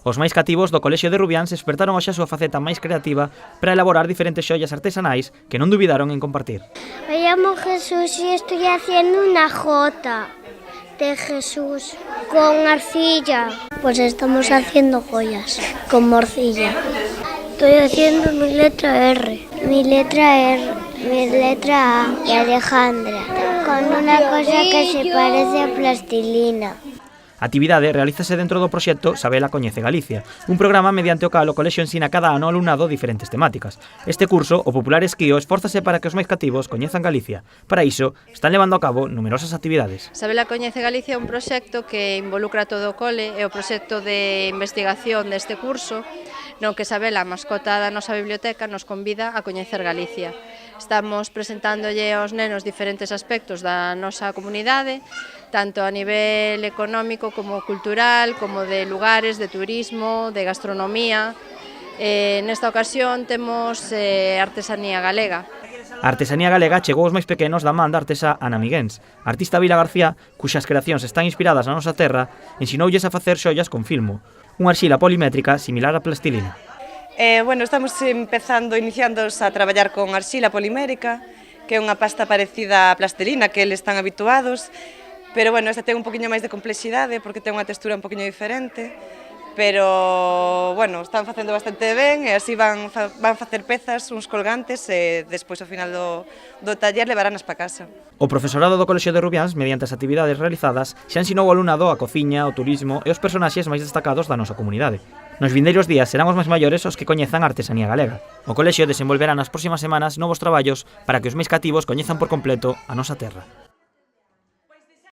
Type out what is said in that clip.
Os máis cativos do Colexio de Rubiáns despertaron hoxe a súa faceta máis creativa para elaborar diferentes xoias artesanais que non dubidaron en compartir. Me llamo Jesús y estoy haciendo una jota de Jesús con arcilla. Pues estamos haciendo joyas con morcilla. Estoy haciendo mi letra R, mi letra R, mi letra A y Alejandra, con una cosa que se parece a plastilina. A actividade realízase dentro do proxecto Sabela Coñece Galicia, un programa mediante o cal o colexio ensina cada ano ao alumnado diferentes temáticas. Este curso, o popular esquío, esfórzase para que os máis cativos coñezan Galicia. Para iso, están levando a cabo numerosas actividades. Sabela Coñece Galicia é un proxecto que involucra todo o cole, é o proxecto de investigación deste curso, no que Sabela, a mascota da nosa biblioteca, nos convida a coñecer Galicia. Estamos presentándolle aos nenos diferentes aspectos da nosa comunidade, tanto a nivel económico como cultural, como de lugares, de turismo, de gastronomía. Nesta ocasión temos artesanía galega. A artesanía galega chegou aos máis pequenos da man da artesa Ana Miguéns. A artista Vila García, cuxas creacións están inspiradas na nosa terra, ensinoulles a facer xollas con filmo, unha arxila polimétrica similar á plastilina. Estamos iniciando a traballar con arxila polimérica, que é unha pasta parecida á plastilina que eles están habituados, pero esta ten un poquinho máis de complexidade porque ten unha textura un poquinho diferente, pero están facendo bastante ben e así van facer pezas, uns colgantes e despois ao final do taller levaránas para casa. O profesorado do Colexio de Rubiáns, mediante as actividades realizadas, xa ensinou ao alumnado a cociña, o turismo e os personaxes máis destacados da nosa comunidade. Nos vindeiros días serán os máis maiores os que coñezan a artesanía galega. O colexio desenvolverá nas próximas semanas novos traballos para que os máis cativos coñezan por completo a nosa terra.